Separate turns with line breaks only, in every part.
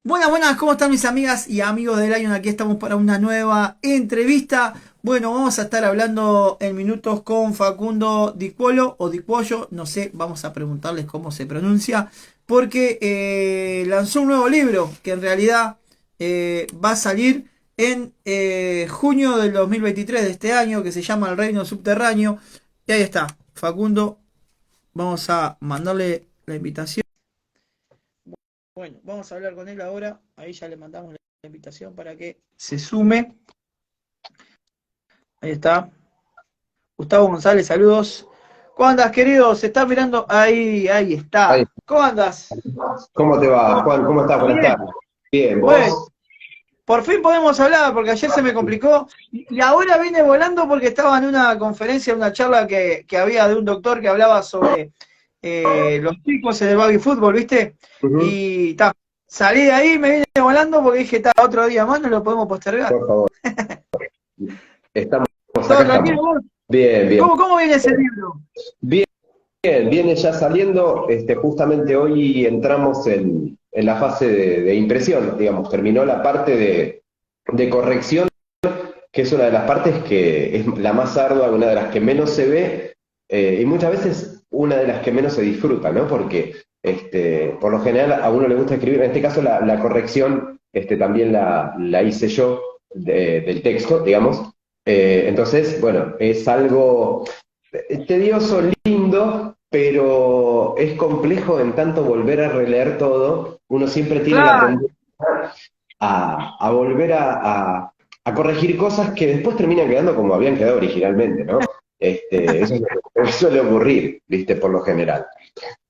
Buenas, buenas, ¿cómo están mis amigas y amigos del Lion? Aquí estamos para una nueva entrevista. Bueno, vamos a estar hablando en minutos con Facundo Dicuolo o Dicuoyo, no sé, vamos a preguntarles cómo se pronuncia, porque lanzó un nuevo libro que en realidad va a salir en junio del 2023 de este año, que se llama El Reino Subterráneo. Y ahí está, Facundo, vamos a mandarle la invitación. Bueno, vamos a hablar con él ahora. Ahí ya le mandamos la invitación para que se sume. Ahí está. Gustavo González, saludos. ¿Cómo andas, querido? Se está mirando. Ahí
Ay,
está. ¿Cómo andas?
¿cómo te va, Juan? ¿Cómo estás? Buenas
Bien.
tardes. Bien,
Bueno,
¿vos?
por fin podemos hablar porque ayer se me complicó. Y ahora vine volando porque estaba en una conferencia, una charla que había de un doctor que hablaba sobre los chicos en el baby fútbol, ¿viste?
Ujú.
Y ta, salí de ahí, me vine volando porque dije, está, otro día más, no lo podemos postergar.
Por favor. Estamos, acá
¿Todo tranquilo
estamos.
vos?
Bien, bien.
¿Cómo viene ese libro?
Bien, viene ya saliendo. Justamente hoy entramos en la fase de impresión, digamos. Terminó la parte de corrección, que es una de las partes que es la más ardua, una de las que menos se ve, y muchas veces una de las que menos se disfruta, ¿no? Porque por lo general a uno le gusta escribir, en este caso la corrección también la hice yo del texto, digamos. Entonces, bueno, es algo tedioso, lindo, pero es complejo en tanto volver a releer todo. Uno siempre tiene la
Claro,
tendencia a volver a corregir cosas que después terminan quedando como habían quedado originalmente, ¿no? Eso es lo que suele ocurrir, ¿viste? Por lo general.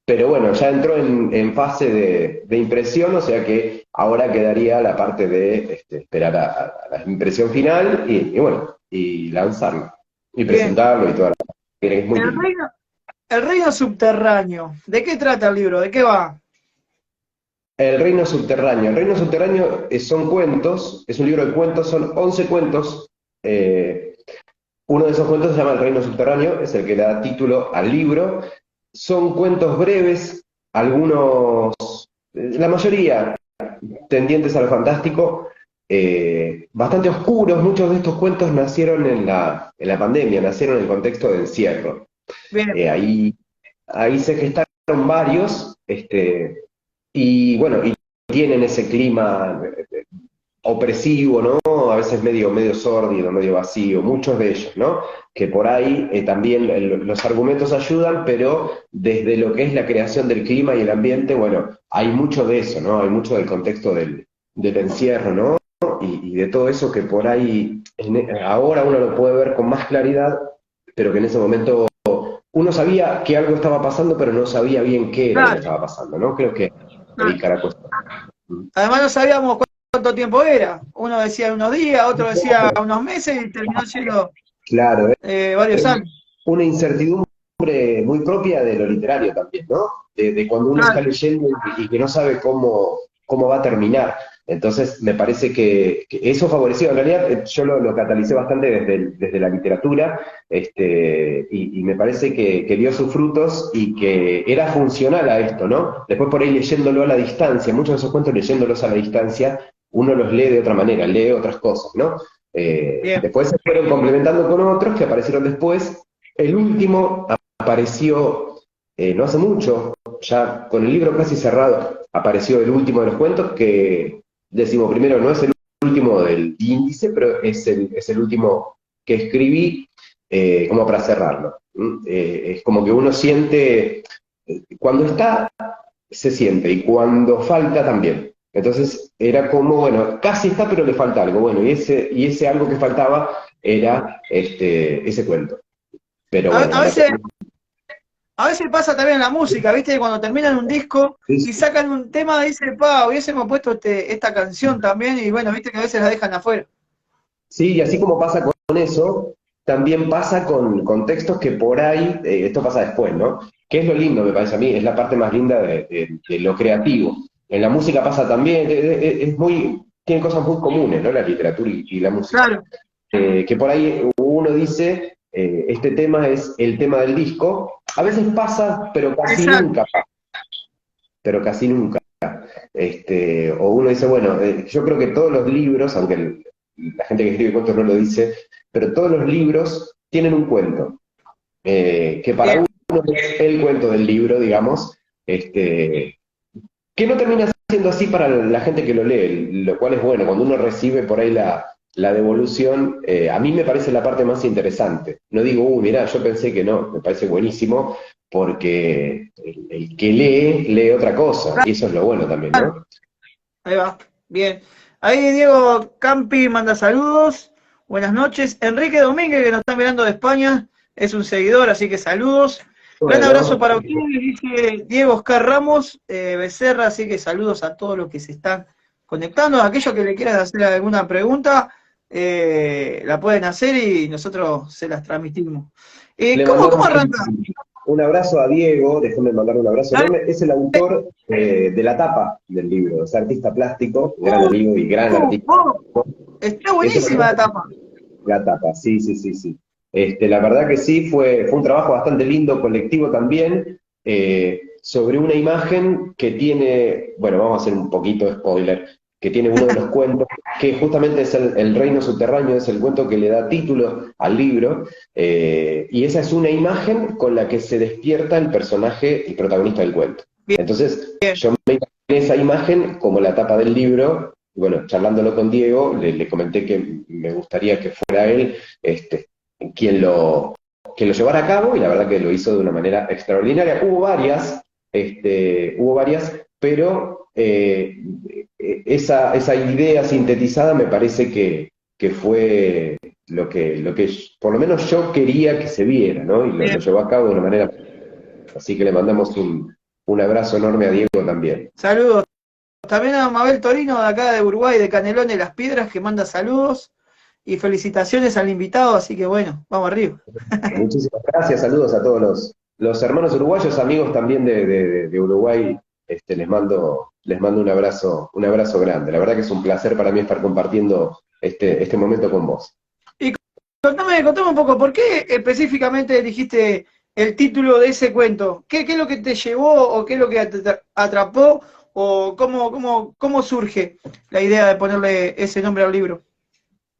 Pero bueno, ya entró en fase de impresión, o sea que ahora quedaría la parte de esperar a la impresión final y bueno, y lanzarlo, y
bien.
presentarlo y toda la que es muy
El
lindo.
reino, el reino subterráneo. ¿De qué trata el libro? ¿De qué va?
El Reino Subterráneo. El Reino Subterráneo son cuentos, es un libro de cuentos, son 11 cuentos. Uno de esos cuentos se llama El Reino Subterráneo, es el que le da título al libro. Son cuentos breves, algunos, la mayoría tendientes al fantástico, bastante oscuros. Muchos de estos cuentos nacieron en la pandemia, nacieron en el contexto de encierro.
Bien.
Ahí se gestaron varios, y bueno, y tienen ese clima opresivo, ¿no? A veces medio sórdido, medio vacío, muchos de ellos, ¿no? Que por ahí también los argumentos ayudan, pero desde lo que es la creación del clima y el ambiente, bueno, hay mucho de eso, ¿no? Hay mucho del contexto del encierro, ¿no? Y de todo eso que por ahí ahora uno lo puede ver con más claridad, pero que en ese momento uno sabía que algo estaba pasando, pero no sabía bien qué era lo que
Claro,
estaba pasando, ¿no? Creo que
claro.
ahí cara cuestión.
Además no sabíamos cuánto tiempo era. Uno decía unos días, otro decía unos meses y terminó siendo
Claro,
varios
es
años.
una incertidumbre muy propia de lo literario también, ¿no? De cuando uno está
Claro.
leyendo y que no sabe cómo va a terminar. Entonces, me parece que eso favoreció. En realidad, yo lo catalicé bastante desde la literatura, y me parece que dio sus frutos y que era funcional a esto, ¿no? Después, por ahí leyéndolo a la distancia, muchos de esos cuentos leyéndolos a la distancia, uno los lee de otra manera, lee otras cosas, ¿no?
Bien.
Después se fueron complementando con otros que aparecieron después. El último apareció no hace mucho, ya con el libro casi cerrado, apareció el último de los cuentos, que decimos primero, no es el último del índice, pero es el último que escribí como para cerrarlo. Es como que uno siente, cuando está, se siente, y cuando falta también. Entonces era como, bueno, casi está, pero le falta algo. Bueno, y ese algo que faltaba era ese cuento. Pero
A,
bueno,
a veces, a veces pasa también en la música, ¿viste? Cuando terminan un disco y
sí,
sacan un tema, dice, pa, hubiésemos puesto esta canción también, y bueno, viste que a veces la dejan afuera.
sí, y así como pasa con eso, también pasa con textos que por ahí, esto pasa después, ¿no? Que es lo lindo, me parece a mí, es la parte más linda de lo creativo. En la música pasa también, tiene cosas muy comunes, ¿no? La literatura y la música.
Claro,
Que por ahí uno dice, este tema es el tema del disco. A veces pasa, pero casi
exacto.
nunca pasa, pero casi nunca. O uno dice, bueno, yo creo que todos los libros, aunque la gente que escribe cuentos no lo dice, pero todos los libros tienen un cuento, que para
Bien,
uno es el cuento del libro, digamos, que no termina siendo así para la gente que lo lee, lo cual es bueno. Cuando uno recibe por ahí la devolución, a mí me parece la parte más interesante. No digo, mirá, yo pensé que no, me parece buenísimo, porque el que lee otra cosa, y eso es lo bueno también, ¿no?
ahí va, bien. Ahí Diego Campi manda saludos, buenas noches. Enrique Domínguez, que nos está mirando de España, es un seguidor, así que saludos. Gran abrazo
Bueno,
para ustedes, dice Diego Oscar Ramos Becerra, así que saludos a todos los que se están conectando. Aquellos que le quieran hacer alguna pregunta, la pueden hacer y nosotros se las transmitimos.
le
¿Cómo
mandamos
arranca?
un abrazo a Diego, déjame mandar un abrazo enorme, es el autor de la tapa del libro, es artista plástico, gran amigo y gran artista.
Oh, está
Es el
buenísima
autor
la tapa.
de la tapa, sí, sí, sí, sí. La verdad que sí, fue un trabajo bastante lindo, colectivo también, sobre una imagen que tiene, bueno, vamos a hacer un poquito de spoiler, que tiene uno de los cuentos, que justamente es el Reino Subterráneo, es el cuento que le da título al libro, y esa es una imagen con la que se despierta el personaje, el protagonista del cuento.
Bien,
Entonces,
bien,
yo me imaginé esa imagen como la tapa del libro, y bueno, charlándolo con Diego, le comenté que me gustaría que fuera él quien lo llevara a cabo, y la verdad que lo hizo de una manera extraordinaria. Hubo varias, pero esa idea sintetizada me parece que fue lo que por lo menos yo quería que se viera, ¿no? Y lo
bien.
llevó a cabo de una manera. Así que le mandamos un abrazo enorme a Diego también.
Saludos. También a Mabel Torino, de acá de Uruguay, de Canelones Las Piedras, que manda saludos y felicitaciones al invitado, así que bueno, vamos arriba.
Muchísimas gracias, saludos a todos los hermanos uruguayos, amigos también de Uruguay. Les mando un abrazo grande. La verdad que es un placer para mí estar compartiendo este momento con vos.
Y contame un poco, ¿por qué específicamente elegiste el título de ese cuento? ¿Qué es lo que te llevó o qué es lo que te atrapó o cómo surge la idea de ponerle ese nombre al libro?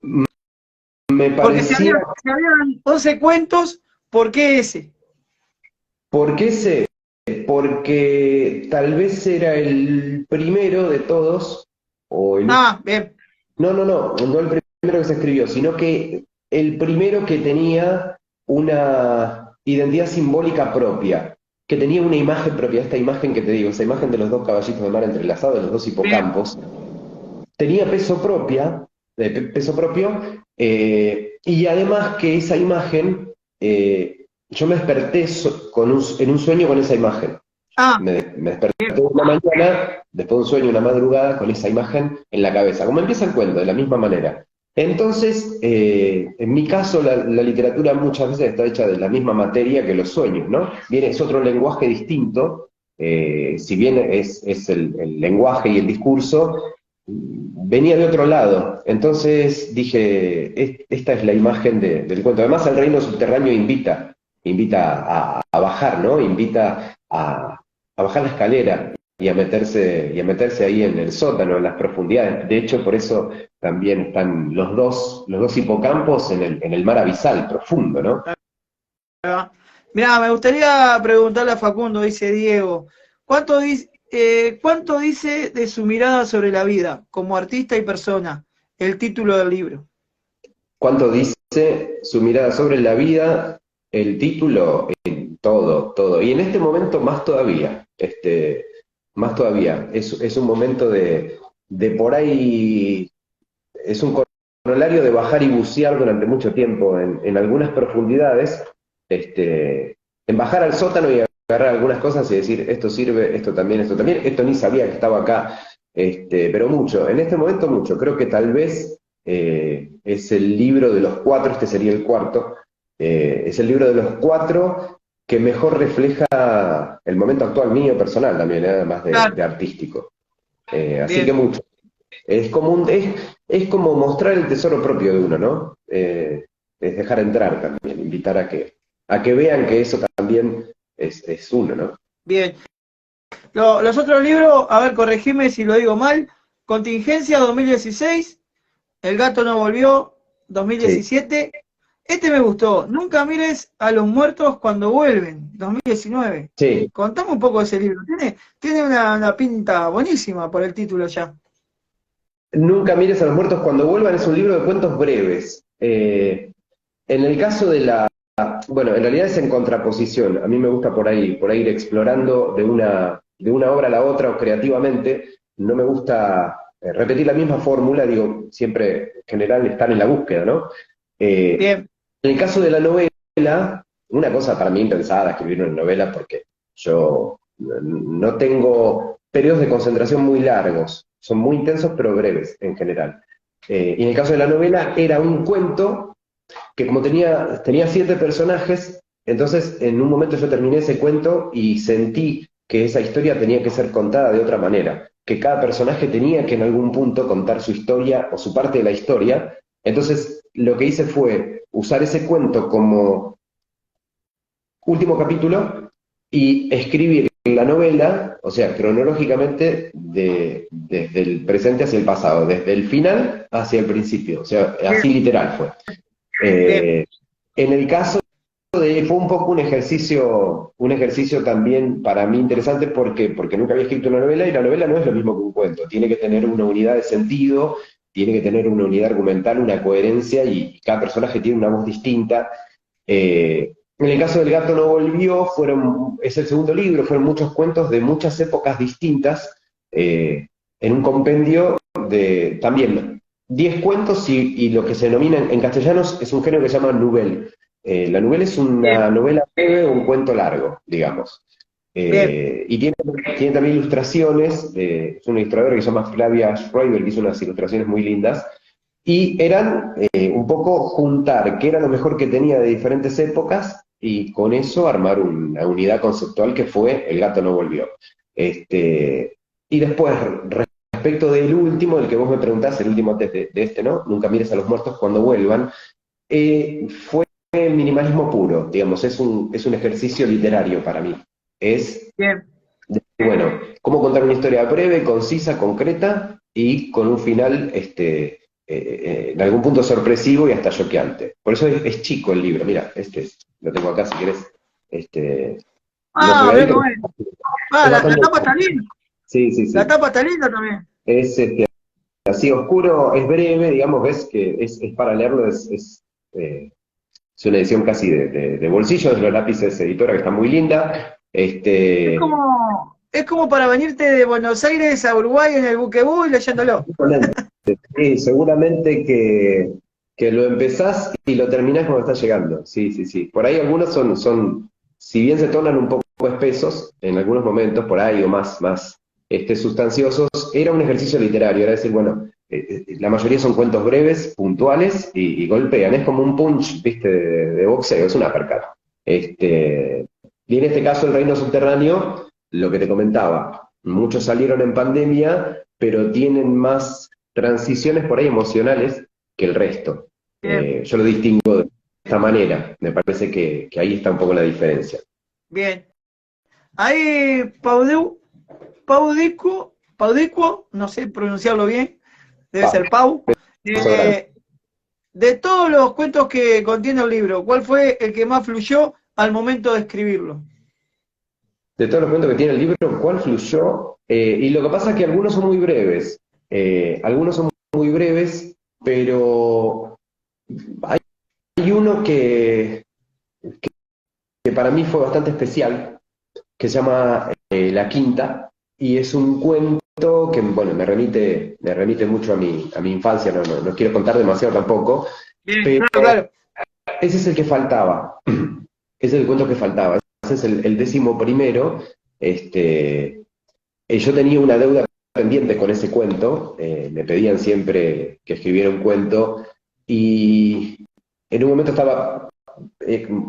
Me
Porque
parecía,
si habían 11 cuentos, ¿por qué ese?
¿por qué sé? Porque tal vez era el primero de todos, o el
Ah, bien,
no el primero que se escribió, sino que el primero que tenía una identidad simbólica propia, que tenía una imagen propia, esta imagen que te digo, esa imagen de los dos caballitos de mar entrelazados, de los dos
bien.
hipocampos, tenía peso propio, y además que esa imagen, yo me desperté en un sueño con esa imagen.
Ah,
Me desperté una mañana, después de un sueño, una madrugada, con esa imagen en la cabeza. Como empieza el cuento, de la misma manera. Entonces, en mi caso, la literatura muchas veces está hecha de la misma materia que los sueños, ¿no? Es otro lenguaje distinto, si bien es el lenguaje y el discurso, venía de otro lado. Entonces dije, esta es la imagen del cuento. Además, el reino subterráneo invita a bajar, ¿no? Invita a bajar la escalera y a meterse ahí en el sótano, en las profundidades. De hecho, por eso también están los dos hipocampos en el mar abisal, profundo, ¿no?
mira, me gustaría preguntarle a Facundo, dice Diego, ¿cuánto dice de su mirada sobre la vida como artista y persona el título del libro?
¿Cuánto dice su mirada sobre la vida, el título, en todo, todo? Y en este momento más todavía, más todavía. Es un momento de por ahí, es un corolario de bajar y bucear durante mucho tiempo en algunas profundidades, en bajar al sótano y agarrar algunas cosas y decir, esto sirve, esto también, esto ni sabía que estaba acá, pero mucho, en este momento mucho. Creo que tal vez es el libro de los cuatro, este sería el cuarto, es el libro de los cuatro que mejor refleja el momento actual mío personal también, además
Claro,
de artístico. Así que
bien,
mucho. Es como mostrar el tesoro propio de uno, ¿no? Es dejar entrar también, invitar a que vean que eso también es uno, ¿no?
bien. Los otros libros, a ver, corregime si lo digo mal. Contingencia 2016, El gato no volvió
Sí,
2017. Este me gustó. Nunca mires a los muertos cuando vuelven 2019.
sí.
Contame un poco de ese libro. Tiene una pinta buenísima por el título ya.
Nunca mires a los muertos cuando vuelvan es un libro de cuentos breves. En el caso de la, bueno, en realidad es en contraposición. A mí me gusta por ahí ir explorando de una obra a la otra o creativamente. No me gusta repetir la misma fórmula, digo, siempre en general estar en la búsqueda, ¿no? Eh,
Bien,
en el caso de la novela, una cosa para mí impensada escribir una novela porque yo no tengo periodos de concentración muy largos, son muy intensos pero breves en general. Y en el caso de la novela era un cuento que como tenía 7 personajes, entonces en un momento yo terminé ese cuento y sentí que esa historia tenía que ser contada de otra manera, que cada personaje tenía que en algún punto contar su historia o su parte de la historia. Entonces lo que hice fue usar ese cuento como último capítulo y escribir la novela, o sea, cronológicamente desde el presente hacia el pasado, desde el final hacia el principio, o sea, así
bien,
literal fue.
bien,
Eh, en el caso fue un poco un ejercicio también para mí interesante porque nunca había escrito una novela y la novela no es lo mismo que un cuento, tiene que tener una unidad de sentido, tiene que tener una unidad argumental, una coherencia y cada personaje tiene una voz distinta. En el caso del gato no volvió, es el segundo libro, fueron muchos cuentos de muchas épocas distintas, en un compendio de también 10 cuentos y lo que se denomina en castellanos es un género que se llama nouvelle. La novela es
bien,
una novela breve o un cuento largo, digamos.
bien,
Y tiene también ilustraciones, es una ilustradora que se llama Flavia Schreiber, que hizo unas ilustraciones muy lindas, y eran un poco juntar qué era lo mejor que tenía de diferentes épocas y con eso armar una unidad conceptual que fue El gato no volvió. Este, y después, respecto del último, del que vos me preguntás, el último antes de este, ¿no? Nunca mires a los muertos cuando vuelvan, fue minimalismo puro, digamos, es un ejercicio literario para mí. Es,
bien.
bueno, cómo contar una historia breve, concisa, concreta y con un final en algún punto sorpresivo y hasta choqueante. Por eso es chico el libro, mira, lo tengo acá si querés. Este, no se
Ah,
ve ahí,
mira
pero
cómo es. Ah,
es
la
bastante.
tapa está linda.
Sí, sí,
La
sí.
tapa está linda también.
Es así oscuro, es breve, digamos, ves que es para leerlo, es una edición casi de bolsillo, de los lápices editora que está muy linda.
Es como para venirte de Buenos Aires a Uruguay en el buquebús y leyéndolo.
Sí, seguramente que lo empezás y lo terminás cuando estás llegando. Sí, sí, sí. Por ahí algunos si bien se tornan un poco espesos en algunos momentos, por ahí, o más sustanciosos, era un ejercicio literario, era decir, bueno, la mayoría son cuentos breves, puntuales y golpean. Es como un punch, viste, de boxeo, es una uppercut. Y en este caso, El Reino Subterráneo, lo que te comentaba, muchos salieron en pandemia, pero tienen más transiciones por ahí emocionales que el resto.
Bien,
Yo lo distingo de esta manera, me parece que ahí está un poco la diferencia.
bien. Ahí Paudicuo, no sé pronunciarlo bien, debe
Pa,
ser Pau.
beso grande.
Eh, de todos los cuentos que contiene el libro, ¿cuál fue el que más fluyó al momento de escribirlo?
De todos los cuentos que tiene el libro, ¿cuál fluyó? Y lo que pasa es que algunos son muy breves, algunos son muy breves, pero hay uno que para mí fue bastante especial, que se llama La Quinta, y es un cuento que, bueno, me remite mucho a mi infancia, no quiero contar demasiado tampoco,
Bien,
pero
claro, claro.
ese es el que faltaba, ese es el cuento que faltaba, ese es el 11.º. este, yo tenía una deuda pendiente con ese cuento, me pedían siempre que escribiera un cuento, y en un momento estaba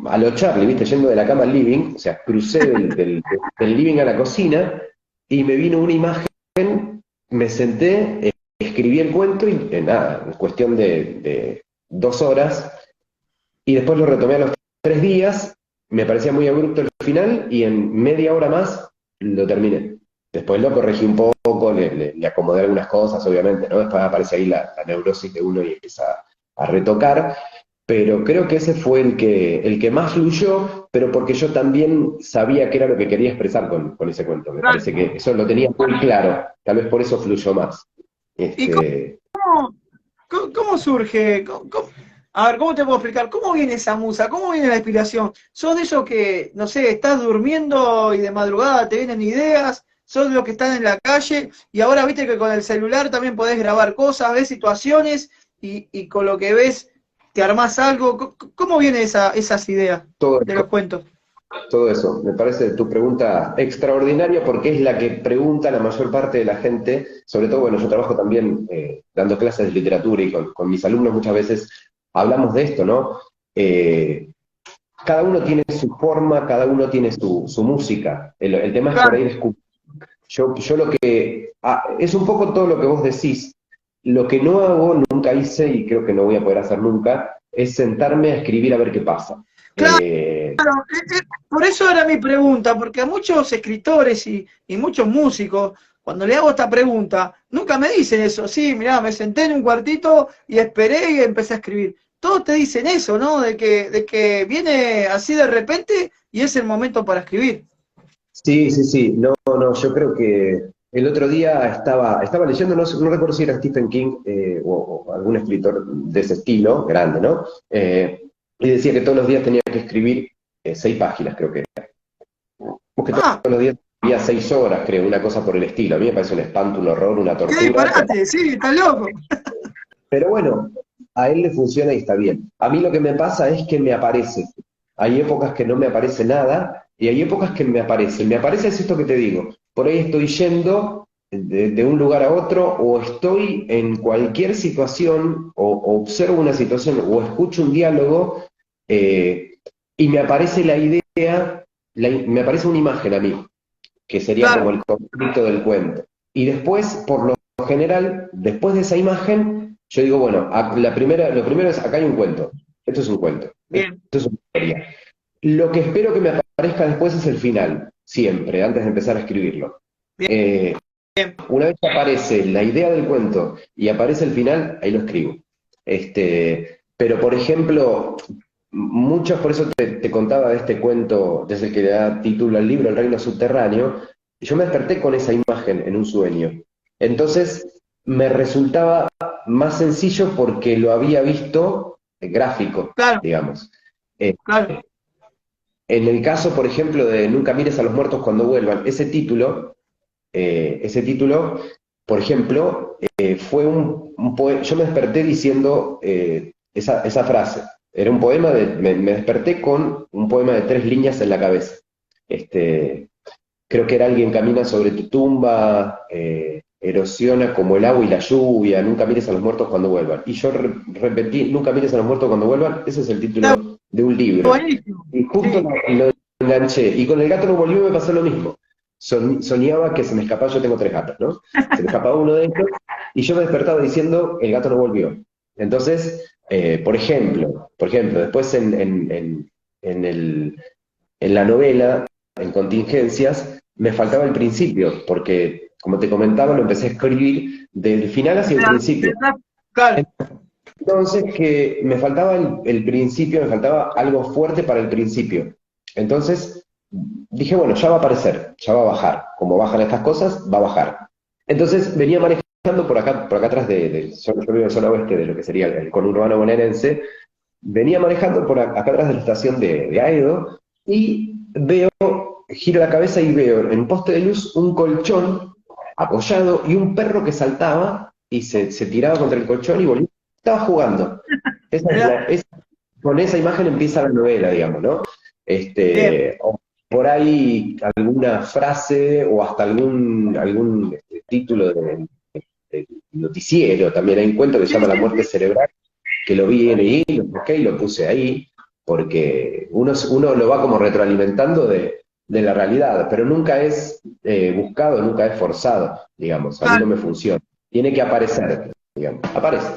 a lo Charlie, ¿viste? Yendo de la cama al living, o sea, crucé del living a la cocina y me vino una imagen, me senté, escribí el cuento y nada, en cuestión de 2 horas, y después lo retomé a los 3 días, me parecía muy abrupto el final y en media hora más lo terminé. Después lo corregí un poco, le acomodé algunas cosas, obviamente, ¿no? Después aparece ahí la neurosis de uno y empieza a retocar, pero creo que ese fue el que más fluyó, pero porque yo también sabía qué era lo que quería expresar con ese cuento. Me
Claro.
parece que eso lo tenía muy claro, tal vez por eso fluyó más.
¿Y
Este,
cómo surge? A ver, ¿cómo te puedo explicar? ¿Cómo viene esa musa? ¿Cómo viene la inspiración? ¿Son de esos que, no sé, estás durmiendo y de madrugada te vienen ideas? ¿Son de los que están en la calle? Y ahora viste que con el celular también podés grabar cosas, ves situaciones y con lo que ves te armás algo. ¿Cómo vienen esas ideas
todo
de los
eso.
cuentos?
Todo eso, me parece tu pregunta extraordinaria porque es la que pregunta la mayor parte de la gente, sobre todo, bueno, yo trabajo también dando clases de literatura y con mis alumnos muchas veces hablamos de esto, ¿no? Eh, Cada uno tiene su forma, cada uno tiene su música, el tema es por
Claro,
ahí descubrir. Yo lo que, es un poco todo lo que vos decís, lo que no hago, nunca hice y creo que no voy a poder hacer nunca, es sentarme a escribir a ver qué pasa.
claro.
Eh,
Por eso era mi pregunta, porque a muchos escritores y muchos músicos, cuando le hago esta pregunta, nunca me dicen eso. Sí, mirá, me senté en un cuartito y esperé y empecé a escribir. Todos te dicen eso, ¿no? De que viene así de repente y es el momento para escribir.
Sí, sí, sí. No, no, yo creo que el otro día estaba leyendo, no recuerdo si era Stephen King o algún escritor de ese estilo, grande, ¿no? Y decía que todos los días tenía que escribir 6 páginas, creo que era. Porque todos
Ah,
los días escribía 6 horas, creo, una cosa por el estilo. A mí me parece un espanto, un horror, una
qué
tortura.
disparate, sí, está loco.
Pero bueno, a él le funciona y está bien. A mí lo que me pasa es que me aparece. Hay épocas que no me aparece nada y hay épocas que me aparece. Me aparece es esto que te digo. Por ahí estoy yendo de un lugar a otro o estoy en cualquier situación o observo una situación o escucho un diálogo eh, y me aparece la idea, me aparece una imagen a mí, que sería como
Claro,
el conflicto del cuento. Y después, por lo general, después de esa imagen, yo digo, bueno, lo primero es, acá hay un cuento, esto es un cuento, esto
bien,
es una historia. Lo que espero que me aparezca después es el final, siempre, antes de empezar a escribirlo.
bien,
Eh,
bien.
una vez que aparece la idea del cuento y aparece el final, ahí lo escribo. Pero, por ejemplo, muchos, por eso te contaba de este cuento, desde el que le da título al libro, El reino subterráneo, yo me desperté con esa imagen en un sueño. Entonces, me resultaba más sencillo porque lo había visto gráfico,
Claro,
digamos. Eh,
claro.
en el caso, por ejemplo, de Nunca mires a los muertos cuando vuelvan, ese título, por ejemplo, fue un poema. Yo me desperté diciendo esa frase. Era un poema, me desperté con un poema de 3 líneas en la cabeza. Este, Creo que era alguien camina sobre tu tumba, erosiona como el agua y la lluvia, nunca mires a los muertos cuando vuelvan. Y yo repetí, nunca mires a los muertos cuando vuelvan, ese es el
Está
título de un libro.
buenísimo.
Y justo
Sí,
lo enganché. Y con el gato no volvió me pasó lo mismo. Soñaba que se me escapaba, yo tengo 3 gatos, ¿no? Se me escapaba uno de ellos y yo me despertaba diciendo, el gato no volvió. Entonces, por ejemplo, después en el, en la novela, en Contingencias, me faltaba el principio, porque, como te comentaba, lo empecé a escribir del final hacia el principio.
claro.
Entonces, que me faltaba el principio, me faltaba algo fuerte para el principio. Entonces, dije, bueno, ya va a aparecer, ya va a bajar. Como bajan estas cosas, va a bajar. Entonces, venía manejando por acá atrás yo vivo en zona oeste de lo que sería el conurbano bonaerense, venía manejando por acá atrás de la estación de Aedo y giro la cabeza y veo en un poste de luz un colchón apoyado y un perro que saltaba y se tiraba contra el colchón y volvía. Estaba jugando. Esa es
Mirá,
con esa imagen empieza la novela, digamos, ¿no?
bien.
O por ahí alguna frase o hasta algún título de noticiero. También hay un cuento que se
Sí,
llama La
sí,
muerte
sí.
cerebral, que lo vi en ahí, lo busqué y lo puse ahí, porque uno lo va como retroalimentando de la realidad, pero nunca es buscado, nunca es forzado, digamos. A mí no
Claro,
me funciona. Tiene que aparecer, digamos. Aparece.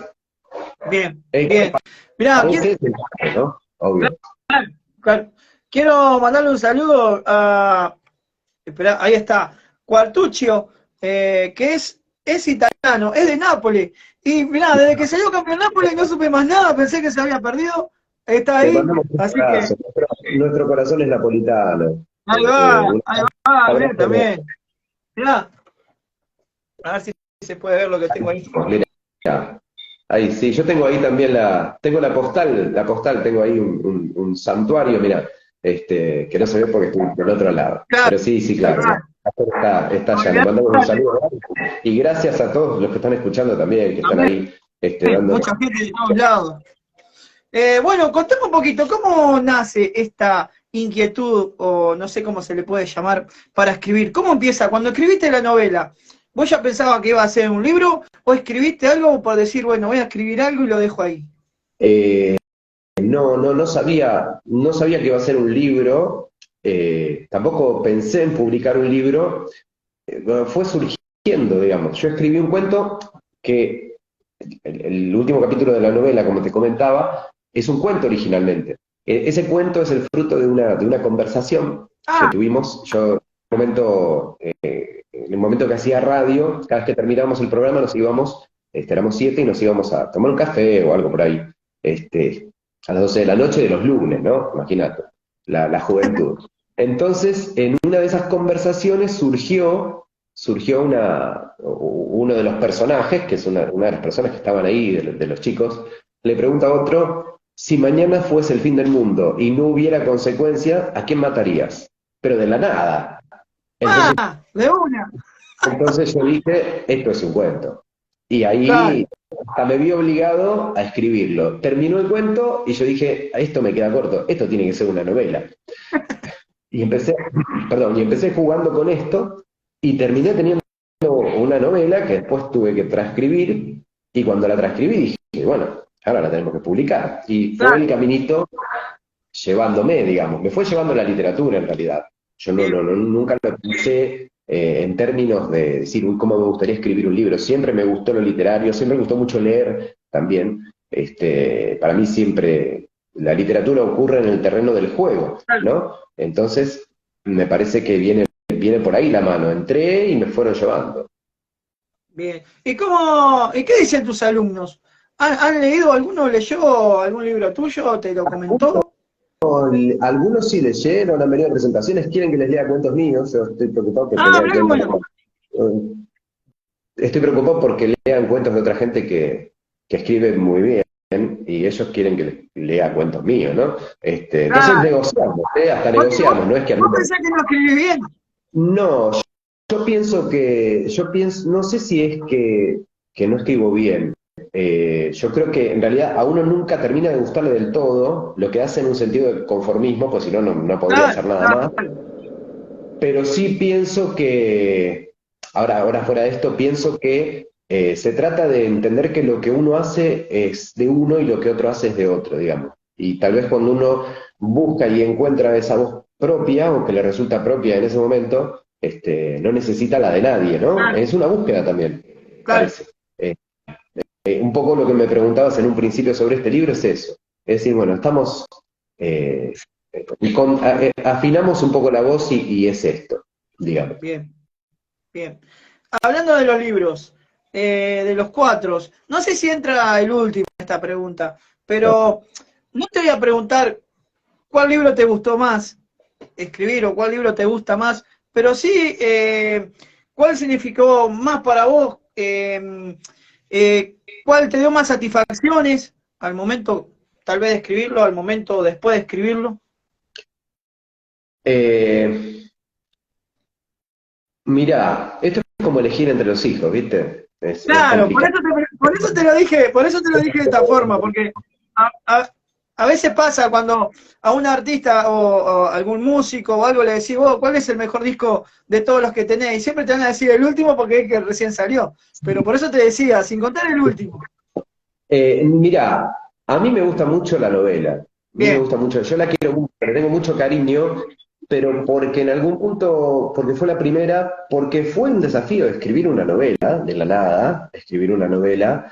bien,
El que
bien. Mirá,
aparece es el padre, ¿no? Obvio.
claro, quiero mandarle un saludo a. Esperá, ahí está. Quartuccio, que es italiano, es de Nápoles. Y mirá, desde que salió campeón Nápoles no supe más nada, pensé que se había perdido. Está
Le
ahí,
mandamos un
así que
abrazo. Nuestro corazón es napolitano. Un
ahí va, bien
abrazo enorme.
también. Mirá, a ver si se puede ver lo que tengo ahí.
Mirá, ahí sí, yo tengo ahí también tengo la postal, tengo ahí un santuario, mira, que no se ve porque estoy del otro lado.
Claro,
Pero sí, sí,
ahí
claro,
va.
está allá. Le mandamos un
Olvidate,
saludo y gracias a todos los que están escuchando también, que están
también,
ahí, dándonos.
mucha gente de todos lados. Bueno, contame un poquito, ¿cómo nace esta inquietud, o no sé cómo se le puede llamar, para escribir? ¿Cómo empieza? Cuando escribiste la novela, ¿vos ya pensabas que iba a ser un libro o escribiste algo por decir, bueno, voy a escribir algo y lo dejo ahí?
Eh, no sabía que iba a ser un libro, tampoco pensé en publicar un libro, bueno, fue surgiendo, digamos. Yo escribí un cuento que el último capítulo de la novela, como te comentaba, es un cuento originalmente. Ese cuento es el fruto de una conversación que
Ah,
tuvimos. Yo, en el momento que hacía radio, cada vez que terminábamos el programa nos íbamos, éramos 7 y nos íbamos a tomar un café o algo por ahí, a las 12 de la noche de los lunes, ¿no? Imagínate, la juventud. Entonces, en una de esas conversaciones surgió uno de los personajes, que es una de las personas que estaban ahí, de los chicos, le pregunta a otro, si mañana fuese el fin del mundo y no hubiera consecuencia, ¿a quién matarías? Pero de la nada. Entonces,
de una.
entonces yo dije, esto es un cuento. Y
Claro,
ahí hasta me vi obligado a escribirlo. Terminó el cuento y yo dije, esto me queda corto, esto tiene que ser una novela. Y empecé, perdón, y empecé jugando con esto y terminé teniendo una novela que después tuve que transcribir, y cuando la transcribí dije, bueno, ahora la tenemos que publicar. Y fue
claro.
el caminito llevándome, digamos, me fue llevando la literatura en realidad. Yo
Bien.
nunca lo pensé en términos de decir, uy, cómo me gustaría escribir un libro. Siempre me gustó lo literario, siempre me gustó mucho leer también. Para mí siempre la literatura ocurre en el terreno del juego,
Claro.
¿no? Entonces, me parece que viene por ahí la mano. Entré y me fueron llevando.
Bien. ¿Y qué dicen tus alumnos? ¿Han leído, alguno leyó algún libro tuyo? ¿Te lo comentó?
Algunos sí leyeron, han venido a presentaciones, quieren que les lea cuentos míos. Yo estoy preocupado que
Ah,
lean
mirá qué
cuentos.
bueno.
Estoy preocupado porque lean cuentos de otra gente que escribe muy bien, y ellos quieren que les lea cuentos míos, ¿no? Entonces
Claro.
negociamos, hasta
Porque
negociamos, no es que a mí
vos pensás que no escribí bien.
no, yo pienso, no sé si es que no escribo bien. Yo creo que en realidad a uno nunca termina de gustarle del todo, lo que hace en un sentido de conformismo, pues si no, no podría
Claro,
hacer nada
claro,
más. Pero sí pienso que, ahora fuera de esto, pienso que se trata de entender que lo que uno hace es de uno y lo que otro hace es de otro, digamos. Y tal vez cuando uno busca y encuentra esa voz propia, o que le resulta propia en ese momento, no necesita la de nadie, ¿no?
claro,
Es una búsqueda también,
claro.
parece. Un poco lo que me preguntabas en un principio sobre este libro es eso. Es decir, bueno, estamos, eh, afinamos un poco la voz y es esto, digamos.
Bien, bien. Hablando de los libros, de los cuatro, no sé si entra el último en esta pregunta, pero no te voy a preguntar cuál libro te gustó más escribir o cuál libro te gusta más, pero sí cuál significó más para vos, cuál te dio más satisfacciones al momento tal vez de escribirlo, al momento después de escribirlo.
Eh, Mirá, esto es como elegir entre los hijos, ¿viste? Es
Claro,
complicado.
por eso te lo dije de esta forma, porque a, a- a veces pasa cuando a un artista o algún músico o algo le decís, vos, ¿cuál es el mejor disco de todos los que tenés? Y siempre te van a decir el último porque es que recién salió. Pero por eso te decía, sin contar el último.
Mirá, a mí me gusta mucho la novela. A mí me
Bien,
gusta mucho, yo la quiero mucho, le tengo mucho cariño, pero porque en algún punto, porque fue la primera, porque fue un desafío escribir una novela, de la nada, escribir una novela,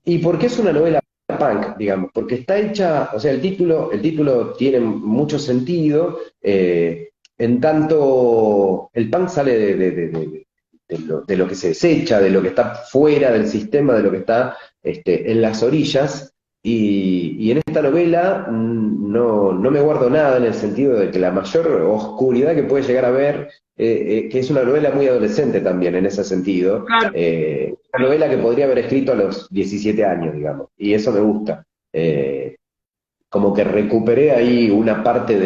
y porque es una novela punk, digamos, porque está hecha, o sea, el título tiene mucho sentido, en tanto el punk sale de lo que se desecha, de lo que está fuera del sistema, de lo que está en las orillas, y en esta novela no me guardo nada en el sentido de que la mayor oscuridad que puede llegar a ver, que es una novela muy adolescente también en ese sentido,
Claro.
una novela que podría haber escrito a los 17 años, digamos, y eso me gusta. Como que recuperé ahí una parte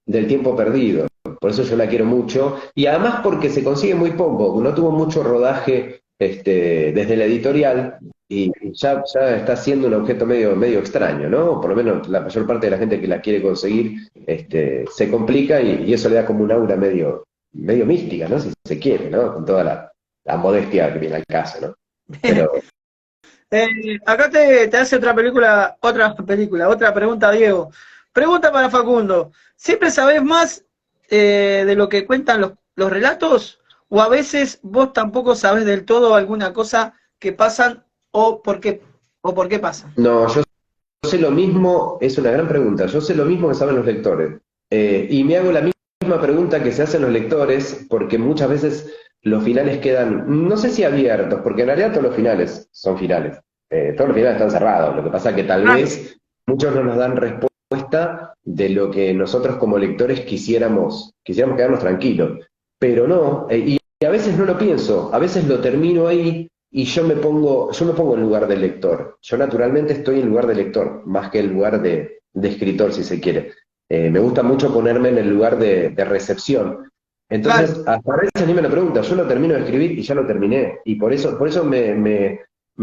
del tiempo perdido. Por eso yo la quiero mucho. Y además porque se consigue muy poco, no tuvo mucho rodaje desde la editorial y ya está siendo un objeto medio extraño, ¿no? Por lo menos la mayor parte de la gente que la quiere conseguir se complica y eso le da como un aura medio mística, ¿no? Si se quiere, ¿no? Con toda la modestia que viene al caso, ¿no? Pero
Acá te hace otra pregunta, Diego. Pregunta para Facundo. ¿Siempre sabés más de lo que cuentan los relatos? ¿O a veces vos tampoco sabés del todo alguna cosa que pasan o por qué pasan?
no, yo sé lo mismo, es una gran pregunta. Yo sé lo mismo que saben los lectores. Y me hago la misma pregunta que se hacen los lectores, porque muchas veces los finales quedan, no sé si abiertos, porque en realidad todos los finales son finales. Todos los finales están cerrados. Lo que pasa es que tal
Claro.
vez muchos no nos dan respuesta de lo que nosotros como lectores quisiéramos quedarnos tranquilos. Pero no, y a veces no lo pienso, a veces lo termino ahí y yo me pongo en lugar del lector. Yo naturalmente estoy en lugar del lector, más que en lugar de escritor, si se quiere. Me gusta mucho ponerme en el lugar de recepción.
Claro.
Entonces, hasta a veces ni me lo pregunta, yo lo termino de escribir y ya lo terminé. Y por eso me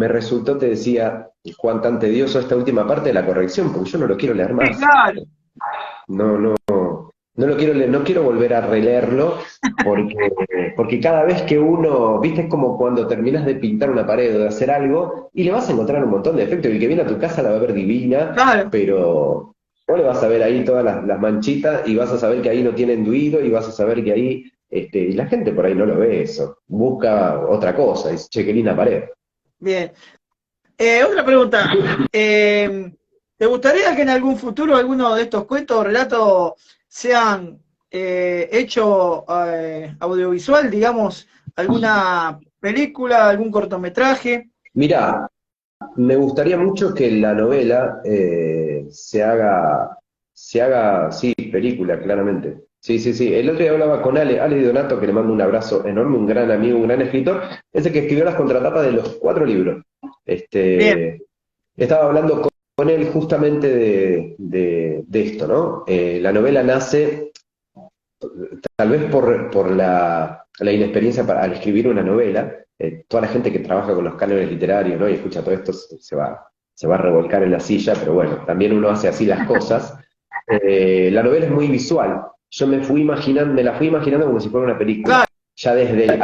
resultó, te decía, Juan, tan tedioso esta última parte de la corrección, porque yo no lo quiero leer
Sí,
más.
claro.
No, no lo quiero leer, no quiero volver a releerlo porque cada vez que uno, viste, es como cuando terminas de pintar una pared o de hacer algo y le vas a encontrar un montón de efectos. Y el que viene a tu casa la va a ver divina,
Claro.
pero vos le vas a ver ahí todas las manchitas y vas a saber que ahí no tiene enduido y vas a saber que ahí, y la gente por ahí no lo ve eso. Busca otra cosa, dice, che, qué linda pared.
Bien. Otra pregunta. ¿Te gustaría que en algún futuro alguno de estos cuentos o relatos sean hecho audiovisual, digamos, alguna película, algún cortometraje?
Mirá, me gustaría mucho que la novela se haga, sí, película, claramente. Sí, sí, sí. El otro día hablaba con Ale Di Donato, que le mando un abrazo enorme, un gran amigo, un gran escritor, ese que escribió las contratapas de los 4 libros.
Bien,
Estaba hablando con él justamente de esto, ¿no? La novela nace tal vez por la inexperiencia al escribir una novela. Toda la gente que trabaja con los cánones literarios, ¿no? Y escucha todo esto se va a revolcar en la silla, pero bueno, también uno hace así las cosas. La novela es muy visual. Yo me la fui imaginando como si fuera una película,
claro,
ya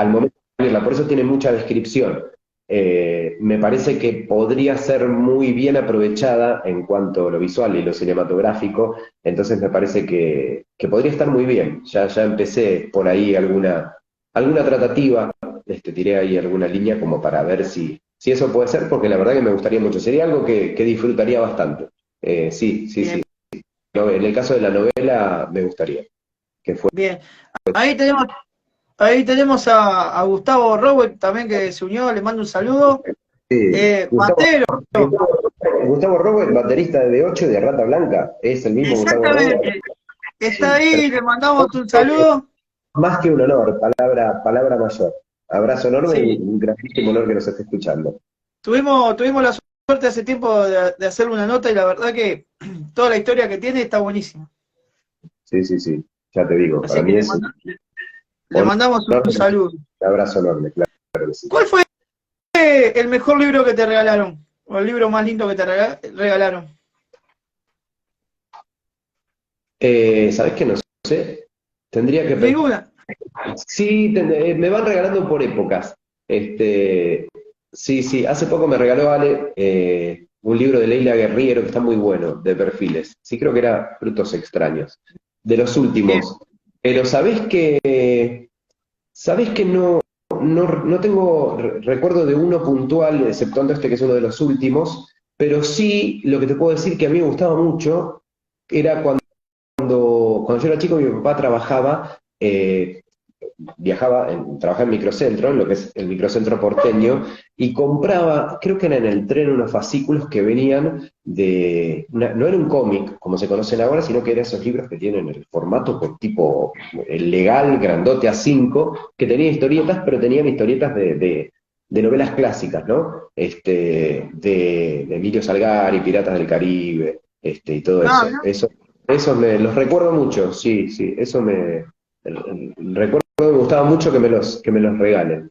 al momento de escribirla, por eso tiene mucha descripción. Me parece que podría ser muy bien aprovechada en cuanto a lo visual y lo cinematográfico, entonces me parece que podría estar muy bien. Ya empecé por ahí alguna tratativa, tiré ahí alguna línea como para ver si eso puede ser, porque la verdad que me gustaría mucho. Sería algo que disfrutaría bastante. Sí, sí,
bien,
sí. No, en el caso de la novela me gustaría que fuera.
bien. Ahí tenemos, ahí tenemos a Gustavo Robert también que se unió, le mando un saludo.
Gustavo,
Matero,
Gustavo Robo, el baterista de B8 de Rata Blanca, es el mismo Gustavo Robo.
exactamente. Está
Sí,
ahí, le mandamos un saludo.
más que un honor, palabra mayor. Abrazo enorme y
Sí,
un grandísimo honor que nos esté escuchando.
tuvimos la suerte hace tiempo de hacer una nota y la verdad que toda la historia que tiene está buenísima.
Sí, sí, sí, ya te digo, para
Así que
mí es un
le mandamos un
honor,
saludo.
un abrazo enorme, claro que sí.
¿Cuál fue el mejor libro que te regalaron? ¿O el libro más lindo que te regalaron?
¿Sabés qué? No sé, tendría que pensar.
Ninguna.
Sí, me van regalando por épocas. Sí, sí, hace poco me regaló Ale un libro de Leila Guerriero que está muy bueno, de perfiles. Sí, creo que era Frutos Extraños, de los
Bien,
últimos. Pero sabés que no tengo recuerdo de uno puntual, exceptuando este que es uno de los últimos, pero sí lo que te puedo decir que a mí me gustaba mucho era cuando yo era chico, mi papá trabajaba viajaba, trabajaba en microcentro, en lo que es el microcentro porteño, y compraba, creo que era en el tren, unos fascículos que venían no era un cómic, como se conocen ahora, sino que eran esos libros que tienen el formato por tipo el legal, grandote A5, que tenía historietas, pero tenían historietas de novelas clásicas, ¿no? De Emilio Salgari, Piratas del Caribe, y todo
Ah,
eso.
¿no?
Eso los recuerdo mucho, sí, sí, eso recuerdo que me gustaba mucho que me los regalen.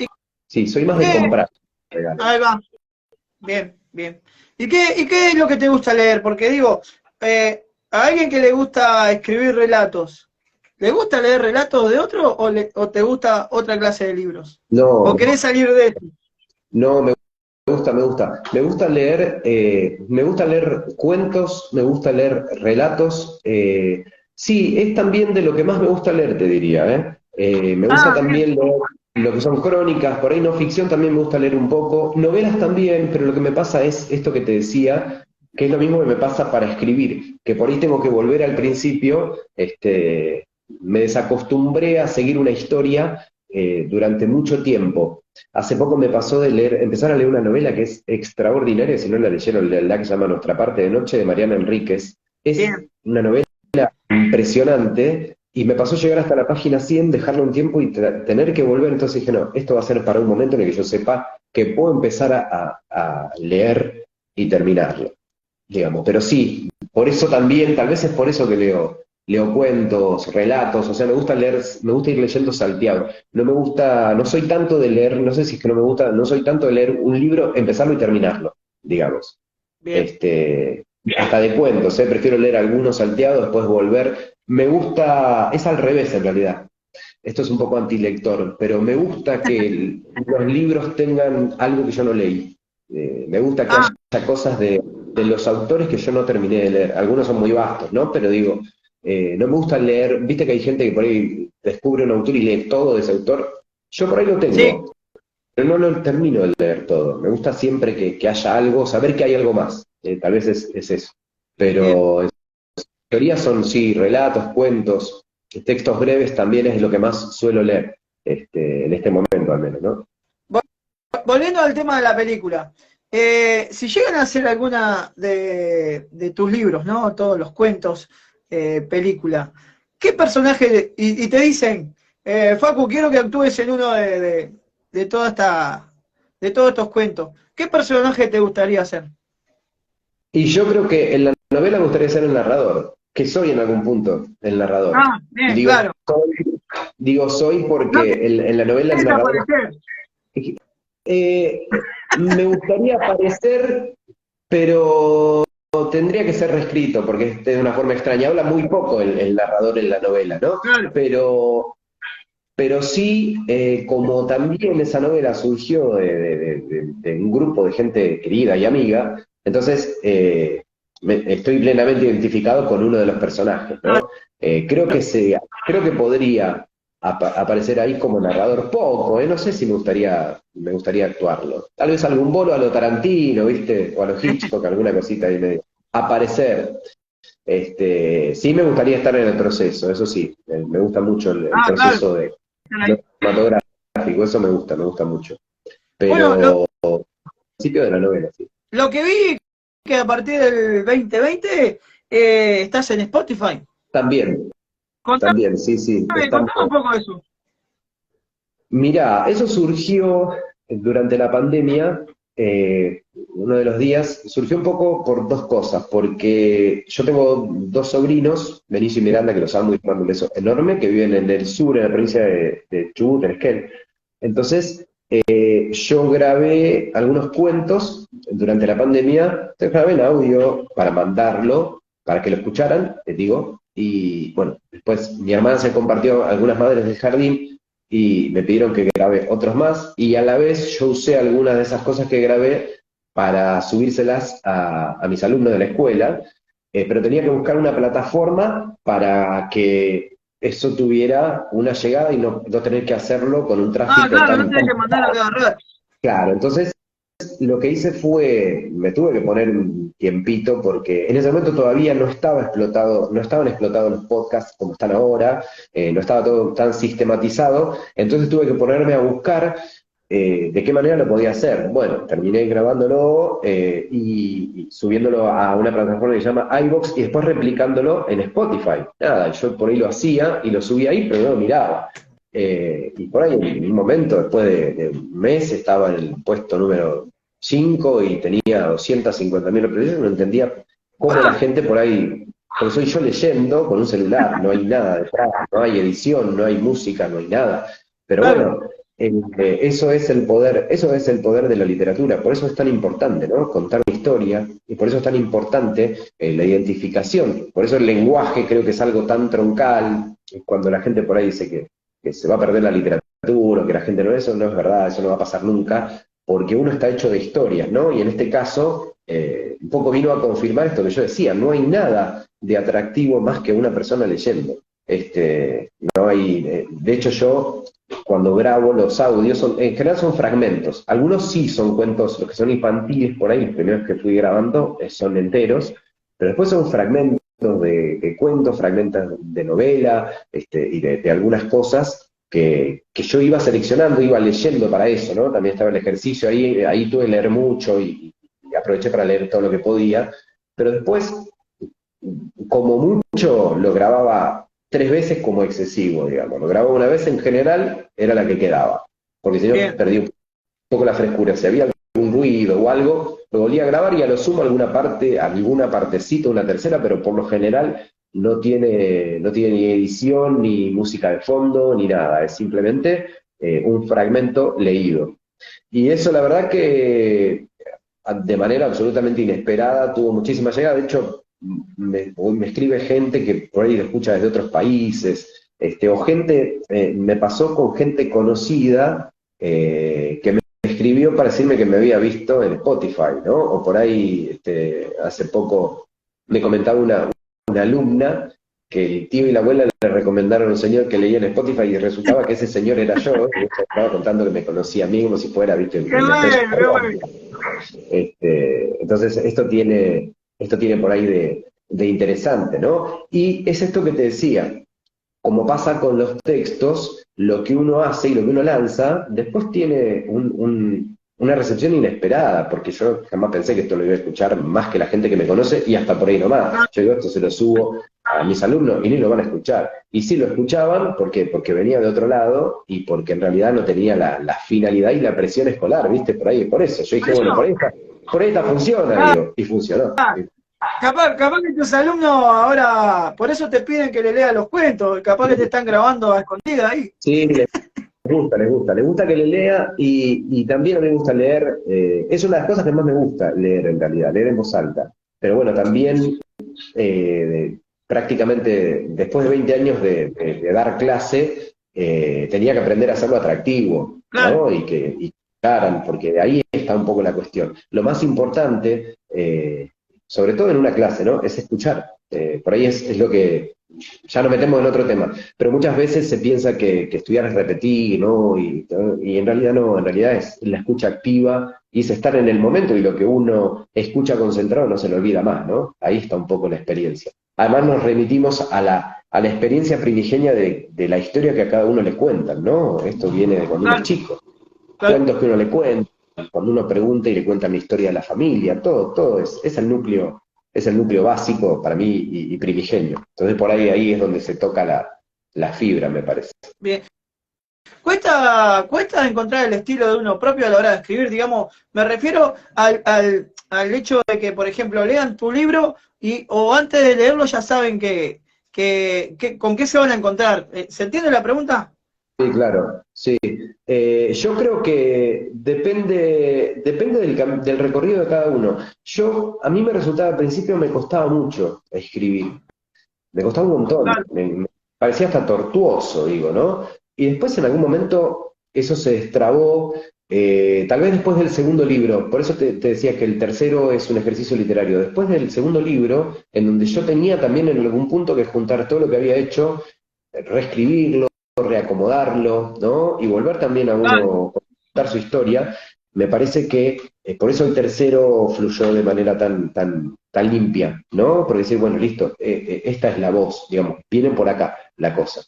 Sí, soy más de
¿Qué?
comprar regales.
Ahí va. Bien, bien. ¿Y qué es lo que te gusta leer? Porque digo, a alguien que le gusta escribir relatos, ¿le gusta leer relatos de otro o te gusta otra clase de libros? ¿O
No,
querés salir de esto?
no, me gusta, me gusta. Me gusta leer cuentos, me gusta leer relatos. Sí, es también de lo que más me gusta leer, te diría, ¿eh? Me gusta
Ah, bien,
también leer lo que son crónicas, por ahí no ficción también me gusta leer un poco. Novelas también, pero lo que me pasa es esto que te decía, que es lo mismo que me pasa para escribir, que por ahí tengo que volver al principio, me desacostumbré a seguir una historia durante mucho tiempo. Hace poco me pasó de empezar a leer una novela que es extraordinaria, si no la leyeron, la que se llama Nuestra parte de noche, de Mariana Enríquez. Es
bien.
una novela impresionante y me pasó llegar hasta la página 100, dejarlo un tiempo y tener que volver. Entonces dije, no, esto va a ser para un momento en el que yo sepa que puedo empezar a leer y terminarlo, digamos. Pero sí, por eso también, tal vez es por eso que leo cuentos, relatos, o sea, me gusta leer, me gusta ir leyendo salteado. No me gusta, no soy tanto de leer, no sé si es que no me gusta, no soy tanto de leer un libro, empezarlo y terminarlo, digamos.
Bien.
Este, hasta de cuentos, ¿eh? Prefiero leer algunos salteados, después volver. Me gusta, es al revés en realidad. Esto es un poco antilector, pero me gusta que los libros tengan algo que yo no leí. Me gusta que
Ah,
haya cosas de los autores que yo no terminé de leer. Algunos son muy vastos, ¿no? Pero digo, no me gusta leer, viste que hay gente que por ahí descubre un autor y lee todo de ese autor. Yo por ahí lo
sí,
tengo, pero no lo termino de leer todo. Me gusta siempre que haya algo, saber que hay algo más. Tal vez es eso.
bien.
Pero en teoría son, sí, relatos, cuentos, textos breves también es lo que más suelo leer, en este momento al menos, ¿no?
Volviendo al tema de la película, si llegan a hacer alguna de tus libros, ¿no? Todos los cuentos, película, ¿qué personaje, y te dicen, Facu, quiero que actúes en uno de toda de todos estos cuentos, ¿qué personaje te gustaría hacer?
Y yo creo que en la novela me gustaría ser el narrador, que soy en algún punto el narrador.
Ah, bien,
Digo,
claro.
soy
No
porque en la novela el
querés
narrador.
aparecer.
Me gustaría aparecer, pero tendría que ser reescrito, porque es de una forma extraña. Habla muy poco el narrador en la novela, ¿no?
Claro.
Pero sí, como también esa novela surgió de un grupo de gente querida y amiga, entonces estoy plenamente identificado con uno de los personajes, ¿no? Creo que podría aparecer ahí como narrador poco, ¿eh? No sé si me gustaría actuarlo. Tal vez algún bolo a lo Tarantino, ¿viste? O a lo Hitchcock, alguna cosita ahí medio. Aparecer. Sí me gustaría estar en el proceso, eso sí, me gusta mucho el
Ah, claro.
proceso de
Están ahí.
lo cinematográfico, eso me gusta mucho.
Bueno,
Pero al principio de la novela, sí.
lo que vi que a partir del 2020 estás en Spotify.
También,
Contame,
también, sí, sí, estamos.
contame un poco de eso.
Mirá, eso surgió durante la pandemia, uno de los días, surgió un poco por dos cosas, porque yo tengo dos sobrinos, Benicio y Miranda, que los amo y les mando un beso enorme, que viven en el sur, en la provincia de Chubut, en Esquel. Entonces, yo grabé algunos cuentos durante la pandemia, te grabé en audio para mandarlo, para que lo escucharan, te digo, y bueno, después mi hermana se compartió algunas madres del jardín y me pidieron que grabe otros más, y a la vez yo usé algunas de esas cosas que grabé para subírselas a mis alumnos de la escuela, pero tenía que buscar una plataforma para que eso tuviera una llegada y no tener que hacerlo con un
Ah,
tráfico
claro, no
tan
tenés que mandar a cada red.
claro. Entonces lo que hice fue, me tuve que poner un tiempito porque en ese momento todavía no estaba explotado, no estaban explotados los podcasts como están ahora, no estaba todo tan sistematizado, entonces tuve que ponerme a buscar de qué manera lo podía hacer. Bueno, terminé grabándolo y subiéndolo a una plataforma que se llama iVoox y después replicándolo en Spotify. Nada, yo por ahí lo hacía y lo subía ahí, pero no lo miraba. Y por ahí en un momento, después de un mes, estaba en el puesto número 5 y tenía 250.000 reproducciones, no entendía cómo la gente por ahí, porque soy yo leyendo con un celular, no hay nada detrás, no hay edición, no hay música, no hay nada. Pero
Claro.
bueno, eso es el poder de la literatura, por eso es tan importante, ¿no? Contar una historia, y por eso es tan importante la identificación, por eso el lenguaje creo que es algo tan troncal, cuando la gente por ahí dice que se va a perder la literatura, que la gente no, eso no es verdad, eso no va a pasar nunca, porque uno está hecho de historias, ¿no? Y en este caso, un poco vino a confirmar esto que yo decía, no hay nada de atractivo más que una persona leyendo. No hay, de hecho yo cuando grabo los audios, en general son fragmentos, algunos sí son cuentos, los que son infantiles por ahí, los primeros que fui grabando son enteros, pero después son fragmentos de cuentos, fragmentos de novela, y de algunas cosas que yo iba seleccionando, iba leyendo para eso, ¿no? También estaba el ejercicio ahí tuve que leer mucho y aproveché para leer todo lo que podía, pero después, como mucho, lo grababa 3 veces como excesivo, digamos. Lo grababa una vez en general, era la que quedaba, porque si no
Bien.
perdí un poco la frescura. Si había algún ruido o algo, lo volvía a grabar y a lo sumo alguna partecita, una tercera, pero por lo general no tiene ni edición, ni música de fondo, ni nada. Es simplemente un fragmento leído. Y eso la verdad que de manera absolutamente inesperada tuvo muchísima llegada. De hecho, me escribe gente que por ahí lo escucha desde otros países, o gente, me pasó con gente conocida que me escribió para decirme que me había visto en Spotify, ¿no? O por ahí, hace poco me comentaba una alumna que el tío y la abuela le recomendaron a un señor que leía en Spotify y resultaba que ese señor era yo, y ella estaba contando que me conocía a mí como si fuera, viste,
Qué
no sé,
bueno, qué bueno.
entonces, esto tiene por ahí de interesante, ¿no? Y es esto que te decía, como pasa con los textos, lo que uno hace y lo que uno lanza, después tiene una recepción inesperada, porque yo jamás pensé que esto lo iba a escuchar más que la gente que me conoce y hasta por ahí nomás. Yo digo, esto se lo subo a mis alumnos y ni lo van a escuchar. Y sí lo escuchaban, ¿por qué? Porque venía de otro lado y porque en realidad no tenía la finalidad y la presión escolar, ¿viste? Por ahí, por eso. Yo
Por
dije, bueno,
eso,
por ahí está funciona,
ah,
digo, y funcionó.
capaz que tus alumnos ahora, por eso te piden que le leas los cuentos, capaz que te están grabando a escondida ahí.
Sí, les gusta que le lea y también a mí me gusta leer, es una de las cosas que más me gusta leer en realidad, leer en voz alta. Pero bueno, también prácticamente después de 20 años de dar clase, tenía que aprender a hacerlo atractivo,
Claro.
¿no? Y que claro, porque de ahí está un poco la cuestión. Lo más importante, sobre todo en una clase, ¿no? Es escuchar. Por ahí es lo que ya nos metemos en otro tema, pero muchas veces se piensa que estudiar es repetir, ¿no? Y en realidad no, en realidad es la escucha activa y es estar en el momento y lo que uno escucha concentrado no se lo olvida más, ¿no? Ahí está un poco la experiencia. Además nos remitimos a la experiencia primigenia de la historia que a cada uno le cuentan, ¿no? Esto viene de cuando uno es
Claro,
chico,
claro.
cuentos que uno le cuenta, cuando uno pregunta y le cuenta la historia de la familia, todo es el núcleo básico para mí y primigenio. Entonces por ahí es donde se toca la fibra, me parece.
Bien. Cuesta encontrar el estilo de uno propio a la hora de escribir, digamos, me refiero al hecho de que, por ejemplo, lean tu libro o antes de leerlo ya saben con qué se van a encontrar. ¿Se entiende la pregunta?
Sí, claro, sí. Yo creo que depende del recorrido de cada uno. A mí me resultaba, al principio me costaba mucho escribir, me costaba un montón,
Claro,
me parecía hasta tortuoso, digo, ¿no? Y después en algún momento eso se destrabó, tal vez después del segundo libro, por eso te decía que el tercero es un ejercicio literario, después del segundo libro, en donde yo tenía también en algún punto que juntar todo lo que había hecho, reescribirlo, reacomodarlo, ¿no? Y volver también a
claro.
uno contar su historia, me parece que por eso el tercero fluyó de manera tan limpia, ¿no? Porque decir, bueno, listo, esta es la voz, digamos, viene por acá la cosa.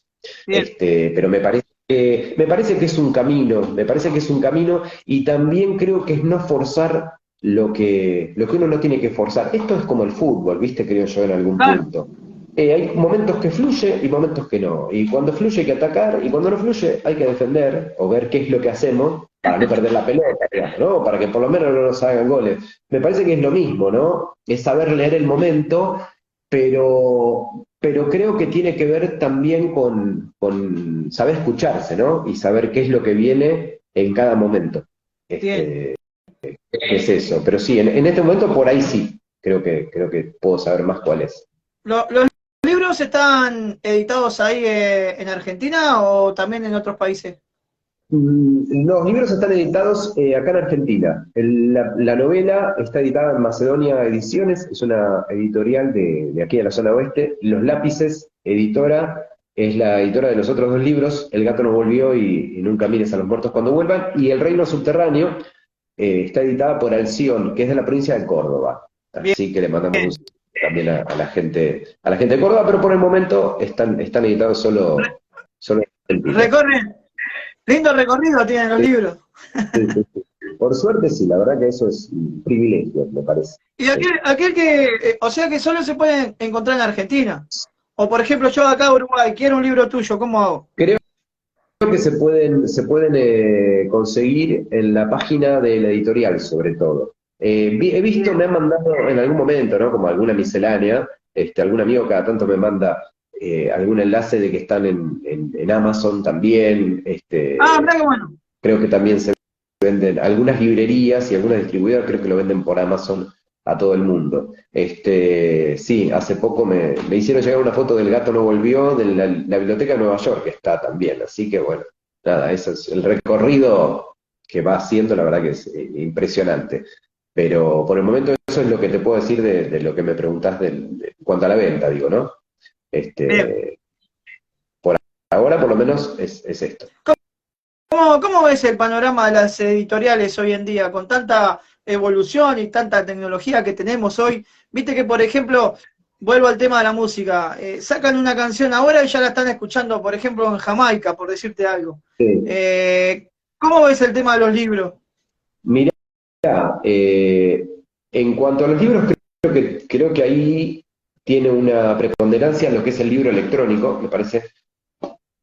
Bien,
Pero me parece que es un camino, me parece que es un camino, y también creo que es no forzar lo que uno no tiene que forzar. Esto es como el fútbol, ¿viste? Creo yo en algún
claro,
punto. Hay momentos que fluye y momentos que no. Y cuando fluye hay que atacar, y cuando no fluye hay que defender o ver qué es lo que hacemos para no perder la pelota, digamos, ¿no? Para que por lo menos no nos hagan goles. Me parece que es lo mismo, ¿no? Es saber leer el momento, pero creo que tiene que ver también con saber escucharse, ¿no? Y saber qué es lo que viene en cada momento.
bien.
Este, es eso. Pero sí, en este momento por ahí sí, creo que puedo saber más cuál es.
¿Los libros están editados ahí en Argentina o también en otros países?
Los libros están editados acá en Argentina. La novela está editada en Macedonia Ediciones, es una editorial de aquí de la zona oeste. Los Lápices, editora, es la editora de los otros dos libros, El gato no volvió y Nunca mires a los muertos cuando vuelvan. Y El reino subterráneo está editada por Alción, que es de la provincia de Córdoba.
Bien.
Así que le mandamos un saludo también a la gente de Córdoba, pero por el momento están editados solo en Argentina.
Recorren, lindo recorrido tienen los libros.
Sí, sí, sí. Por suerte sí, la verdad que eso es un privilegio, me parece.
Y aquel que, o sea que solo se pueden encontrar en Argentina. O por ejemplo, yo acá en Uruguay quiero un libro tuyo, ¿cómo hago?
Creo que se pueden conseguir en la página de la editorial, sobre todo. He visto,
Bien.
me han mandado en algún momento, ¿no? Como alguna miscelánea, algún amigo cada tanto me manda algún enlace de que están en Amazon también.
Ah, mirá qué bueno.
Creo que también se venden algunas librerías y algunas distribuidoras, creo que lo venden por Amazon a todo el mundo. Sí, hace poco me hicieron llegar una foto del gato no volvió, de la Biblioteca de Nueva York, que está también. Así que bueno, nada, eso es el recorrido que va haciendo, la verdad que es impresionante. Pero por el momento eso es lo que te puedo decir de lo que me preguntás en cuanto a la venta, digo, ¿no?
Bien.
Este, por ahora por lo menos es esto.
¿Cómo ves el panorama de las editoriales hoy en día con tanta evolución y tanta tecnología que tenemos hoy? Viste que, por ejemplo, vuelvo al tema de la música, sacan una canción ahora y ya la están escuchando, por ejemplo, en Jamaica, por decirte algo.
Sí.
Eh, ¿Cómo ves el tema de los libros?
Mirá, Eh, en cuanto a los libros, creo que ahí tiene una preponderancia lo que es el libro electrónico, me parece.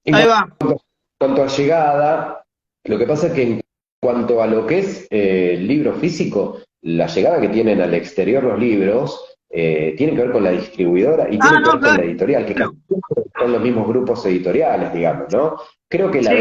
En
Ahí va.
cuanto a llegada, lo que pasa es que en cuanto a lo que es el libro físico, la llegada que tienen al exterior los libros tiene que ver con la distribuidora y
Ah,
tiene que
no,
ver con la
claro.
editorial, que casi siempre son los mismos grupos editoriales, digamos, ¿no?
Sí,
Creo que la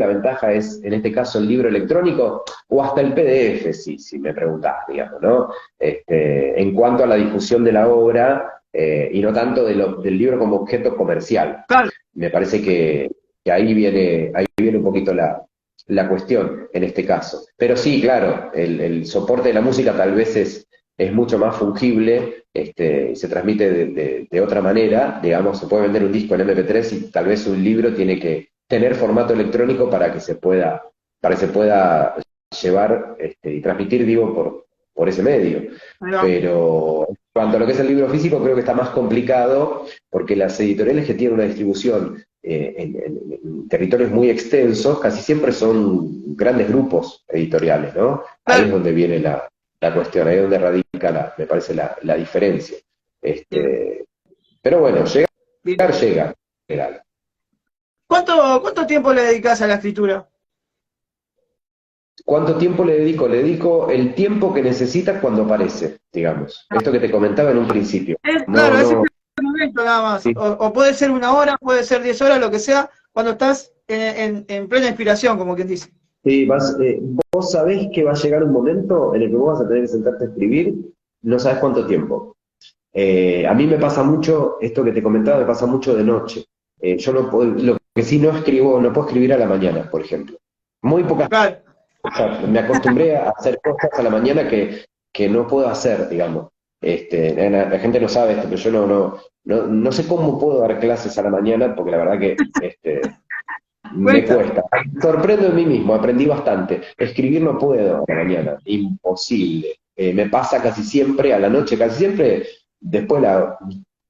ventaja es, en este caso, el libro electrónico o hasta el PDF, si me preguntás, digamos, ¿no? En cuanto a la difusión de la obra y no tanto del libro como objeto comercial.
claro.
Me parece que ahí viene un poquito la cuestión en este caso. Pero sí, claro, el soporte de la música tal vez es mucho más fungible, se transmite de otra manera, digamos, se puede vender un disco en MP3 y tal vez un libro tiene que tener formato electrónico para que se pueda llevar y transmitir, digo, por ese medio.
Ahí va.
Pero en cuanto a lo que es el libro físico, creo que está más complicado porque las editoriales que tienen una distribución en territorios muy extensos, casi siempre son grandes grupos editoriales, ¿no? Ahí es
Claro.
donde viene la cuestión, ahí es donde radica, me parece, la diferencia.
Bien,
Pero bueno,
bien.
llega.
¿Cuánto tiempo le dedicas a la escritura?
¿Cuánto tiempo le dedico? Le dedico el tiempo que necesita cuando aparece, digamos. Esto que te comentaba en un principio. No,
Claro, es el
no,
momento nada más.
sí,
O puede ser una hora, puede ser 10 horas, lo que sea, cuando estás en plena inspiración, como quien dice.
sí, vos sabés que va a llegar un momento en el que vos vas a tener que sentarte a escribir, no sabés cuánto tiempo. A mí me pasa mucho, esto que te comentaba, me pasa mucho de noche. Yo no puedo, lo que sí no escribo, no puedo escribir a la mañana, por ejemplo. Muy pocas
Claro,
cosas. Me acostumbré a hacer cosas a la mañana que no puedo hacer, digamos. La gente no sabe esto, pero yo no sé cómo puedo dar clases a la mañana, porque la verdad que Me
Cuenta.
cuesta. Me sorprendo de mí mismo, aprendí bastante. Escribir no puedo a la mañana, imposible. Me pasa casi siempre, a la noche, casi siempre, después de las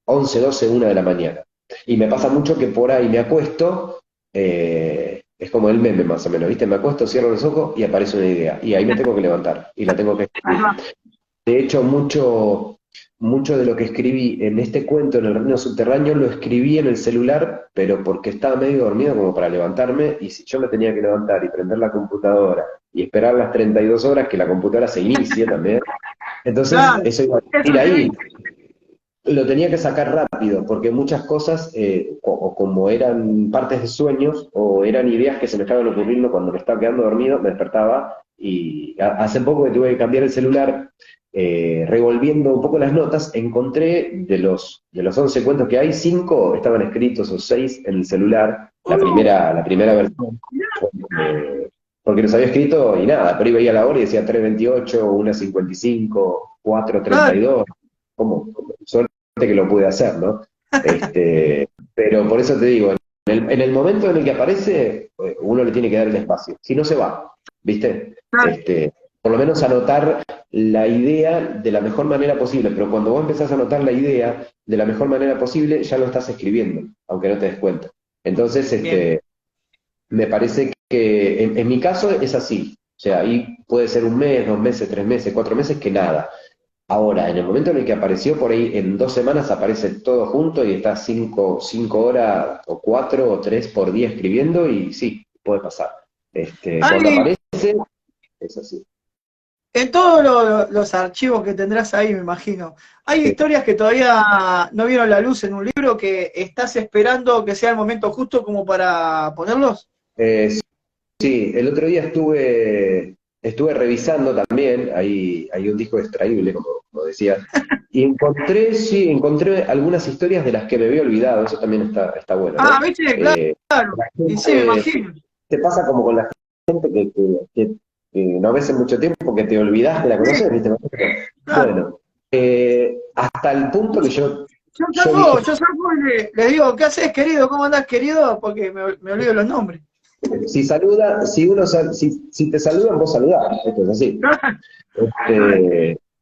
11, 12, 1 de la mañana. Y me pasa mucho que por ahí me acuesto, es como el meme más o menos, ¿viste? Me acuesto, cierro los ojos y aparece una idea. Y ahí me tengo que levantar y la tengo que escribir.
Ajá.
De hecho, mucho de lo que escribí en este cuento, en el reino subterráneo, lo escribí en el celular, pero porque estaba medio dormido como para levantarme, y si yo me tenía que levantar y prender la computadora y esperar las 32 horas que la computadora se inicie también, entonces
Claro.
eso iba a
Eso
ir
sí.
ahí. Lo tenía que sacar rápido, porque muchas cosas, o como eran partes de sueños, o eran ideas que se me estaban ocurriendo cuando me estaba quedando dormido, me despertaba, y hace poco que tuve que cambiar el celular, revolviendo un poco las notas, encontré de los 11 cuentos que hay, 5 estaban escritos, o 6 en el celular,
Uh,
la primera versión, porque los había escrito y nada, pero iba ahí a la hora y decía 3:28, 1:55,
claro.
4:32, ¿cómo? Que lo pude hacer, ¿no? Pero por eso te digo, en el momento en el que aparece, uno le tiene que dar el espacio, si no se va, ¿viste?
Claro.
Por lo menos anotar la idea de la mejor manera posible, pero cuando vos empezás a anotar la idea de la mejor manera posible, ya lo estás escribiendo, aunque no te des cuenta. Entonces,
Bien.
me parece que en mi caso es así, o sea, ahí puede ser 1 mes, 2 meses, 3 meses, 4 meses, que nada. Ahora, en el momento en el que apareció por ahí, en 2 semanas aparece todo junto y está 5 horas o 4 o 3 por día escribiendo y sí, puede pasar. Cuando
Hay,
aparece, es así.
en todos los archivos que tendrás ahí, me imagino, hay
Sí.
historias que todavía no vieron la luz en un libro que estás esperando que sea el momento justo como para ponerlos.
Eh, sí, el otro día estuve revisando también, hay un disco extraíble, como decía, y encontré algunas historias de las que me había olvidado, eso también está bueno,
Ah,
¿no?
viste,
Eh,
claro.
la
Y sí, me
gente,
imagino.
te pasa como con la gente que no ves en mucho tiempo, que te olvidaste, la
Sí,
conoces, ¿viste?
claro.
Bueno, hasta el punto que yo dije,
Yo salgo y le digo, ¿qué haces, querido? ¿Cómo andás, querido? Porque me olvido los nombres.
si te saludan, vos saludás, esto es así.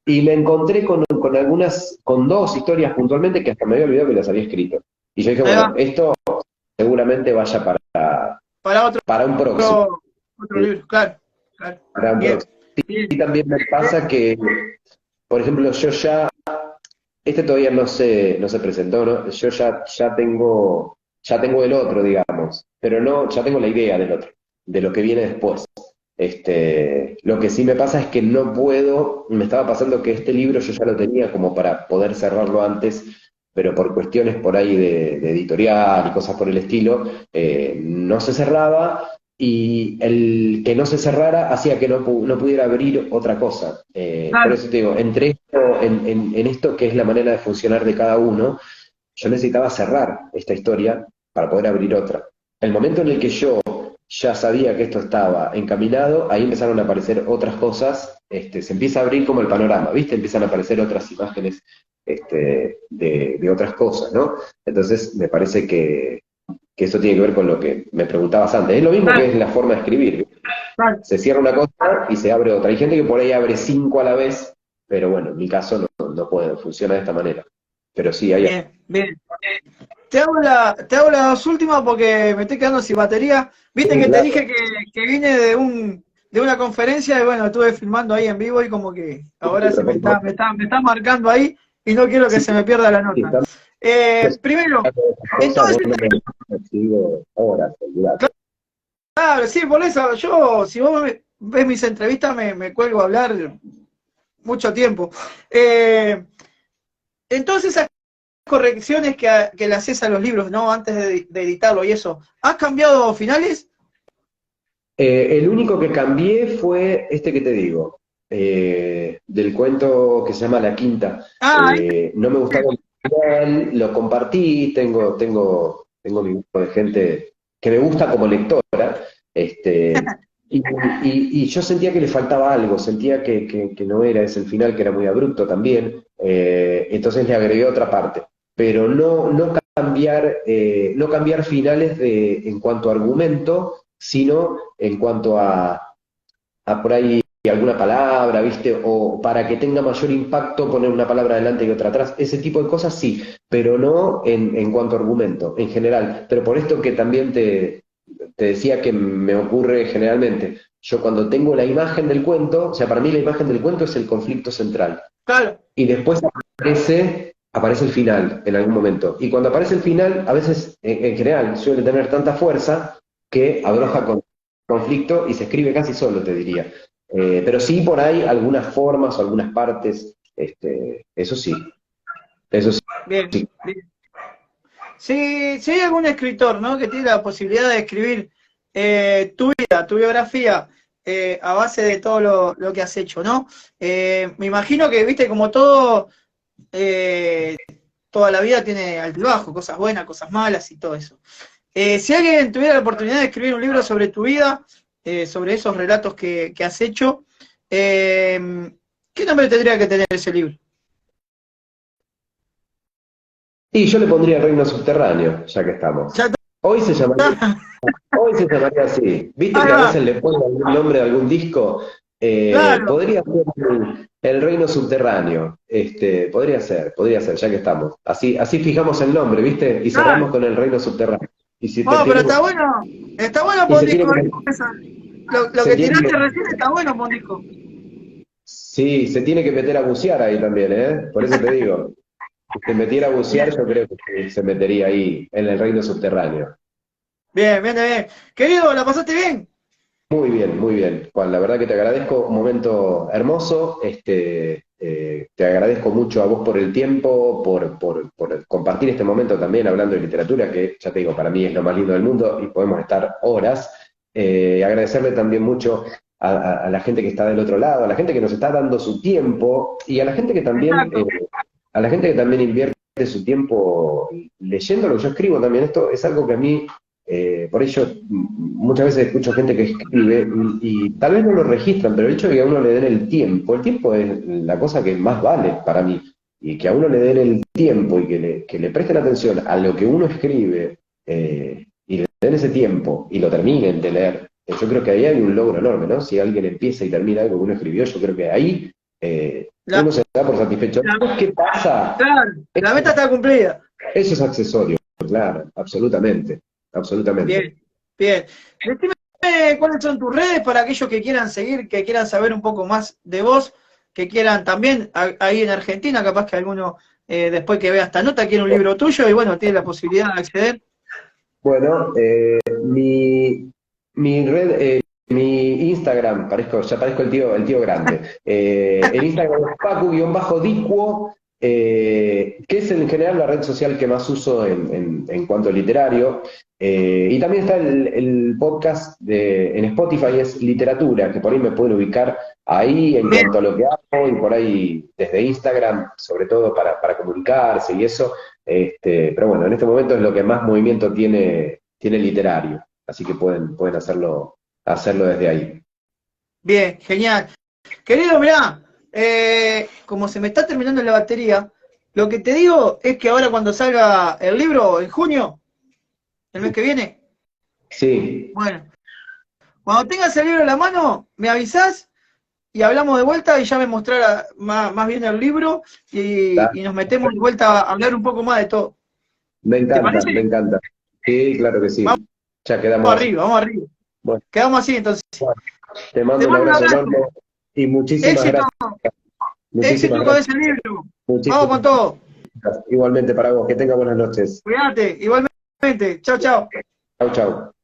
Y me encontré con 2 historias puntualmente que hasta me había olvidado que las había escrito. Y yo dije,
Ahí
bueno,
va,
esto seguramente vaya
para otro,
para un próximo.
otro libro, claro, claro.
Para un
Bien,
próximo.
bien.
Y también me pasa que, por ejemplo, este todavía no se presentó, ¿no? Yo ya tengo el otro, digamos, pero no, ya tengo la idea del otro, de lo que viene después. Lo que sí me pasa es que no puedo, me estaba pasando que este libro yo ya lo tenía como para poder cerrarlo antes, pero por cuestiones por ahí de editorial y cosas por el estilo, no se cerraba, y el que no se cerrara hacía que no pudiera abrir otra cosa. Por
Claro,
eso te digo, entre esto, en esto que es la manera de funcionar de cada uno, yo necesitaba cerrar esta historia para poder abrir otra. El momento en el que yo ya sabía que esto estaba encaminado, ahí empezaron a aparecer otras cosas, se empieza a abrir como el panorama, ¿viste? Empiezan a aparecer otras imágenes, de otras cosas, ¿no? Entonces, me parece que eso tiene que ver con lo que me preguntabas antes. Es lo mismo que
claro,
es la forma de escribir.
claro.
Se cierra una cosa y se abre otra. Hay gente que por ahí abre 5 a la vez, pero bueno, en mi caso no puede, funciona de esta manera. Pero sí, hay.
Bien, bien. Te hago las dos últimas porque me estoy quedando sin batería. Viste
Sí,
que te
claro.
dije que vine de una conferencia y bueno, estuve filmando ahí en vivo y como que ahora se me está marcando ahí y no quiero que
Sí,
se me pierda la
sí,
nota.
estamos
Primero,
hablando de esas cosas,
entonces,
vos no me escribo horas, olvidate.
claro, sí, por eso yo, si vos ves mis entrevistas, me cuelgo a hablar mucho tiempo. Eh, entonces, esas correcciones que le haces a los libros, ¿no? Antes de editarlo y eso, ¿has cambiado finales?
El único que cambié fue este que te digo, del cuento que se llama La Quinta.
Ah,
No me gustaba el final, lo compartí, tengo mi grupo de gente que me gusta como lectora, y yo sentía que le faltaba algo, sentía que no era ese el final, que era muy abrupto también, entonces le agregué otra parte, pero no no cambiar finales en cuanto a argumento, sino en cuanto a por ahí alguna palabra, ¿viste? O para que tenga mayor impacto poner una palabra adelante y otra atrás. Ese tipo de cosas sí, pero no en cuanto a argumento, en general. Pero por esto que también te decía que me ocurre generalmente. Yo cuando tengo la imagen del cuento, o sea, para mí la imagen del cuento es el conflicto central.
Claro.
Y después aparece el final en algún momento. Y cuando aparece el final, a veces, en general, suele tener tanta fuerza que abroja con conflicto y se escribe casi solo, te diría. Pero sí por ahí algunas formas o algunas partes, eso sí, eso sí.
Bien, bien. Si hay algún escritor, ¿no?, que tiene la posibilidad de escribir tu vida, tu biografía, a base de todo lo que has hecho, ¿no? Me imagino que, viste, como todo, toda la vida tiene altibajo, cosas buenas, cosas malas y todo eso. Si alguien tuviera la oportunidad de escribir un libro sobre tu vida, sobre esos relatos que has hecho, ¿qué nombre tendría que tener ese libro?
Y yo le pondría el reino subterráneo, ya que estamos.
Ya
Hoy se llamaría así. ¿Viste que a veces le ponen algún nombre a algún disco?
claro.
Podría ser el reino subterráneo. Podría ser, ya que estamos. Así fijamos el nombre, ¿viste? Y cerramos con el reino subterráneo. Y si
Pero está bueno por disco. Lo que tiraste recién está bueno, Mónico.
Sí, se tiene que meter a bucear ahí también, ¿eh? Por eso te digo. Si se metiera a bucear, yo creo que se metería ahí, en el reino subterráneo.
Bien, bien, bien. Querido, ¿la pasaste bien?
Muy bien, Juan. La verdad que te agradezco, un momento hermoso. Te agradezco mucho a vos por el tiempo, por compartir este momento también hablando de literatura, que ya te digo, para mí es lo más lindo del mundo y podemos estar horas. Agradecerle también mucho a la gente que está del otro lado, a la gente que nos está dando su tiempo y a la gente que también, invierte su tiempo leyendo lo que yo escribo también. Esto es algo que a mí, por ello, muchas veces escucho gente que escribe y tal vez no lo registran, pero el hecho de que a uno le den el tiempo es la cosa que más vale para mí, y que a uno le den el tiempo y que le presten atención a lo que uno escribe, y le den ese tiempo y lo terminen de leer. Yo creo que ahí hay un logro enorme, ¿no? Si alguien empieza y termina algo que uno escribió, yo creo que ahí uno se da por satisfecho. ¿Qué pasa?
Claro, la meta está cumplida.
Eso es accesorio, claro, absolutamente.
Bien, bien. Decime cuáles son tus redes para aquellos que quieran seguir, que quieran saber un poco más de vos, que quieran también, ahí en Argentina, capaz que alguno, después que vea esta nota, quiere un libro tuyo y bueno, tiene la posibilidad de acceder.
Bueno, mi red, mi Instagram, ya parezco el tío grande. El Instagram es Pacu-Dicuo, que es en general la red social que más uso en cuanto a literario. Y también está el podcast en Spotify, es literatura, que por ahí me pueden ubicar ahí en cuanto a lo que hago, y por ahí desde Instagram, sobre todo para comunicarse y eso. Pero bueno, en este momento es lo que más movimiento tiene literario, así que pueden hacerlo desde ahí.
Bien, genial. Querido, mirá, como se me está terminando la batería, lo que te digo es que ahora cuando salga el libro, en junio, el mes que viene,
Sí.
bueno, cuando tengas el libro en la mano, me avisás y hablamos de vuelta y ya me mostrará más bien el libro y nos metemos de vuelta a hablar un poco más de todo.
Me encanta. Sí, claro que sí. Ya quedamos.
Vamos arriba. Bueno. Quedamos así entonces.
Bueno, te mando un abrazo enorme y muchísimas gracias.
Éxito con ese libro. Vamos con todo.
Igualmente para vos, que tenga buenas noches.
Cuídate, igualmente. Chau, chau.
Chau, chau.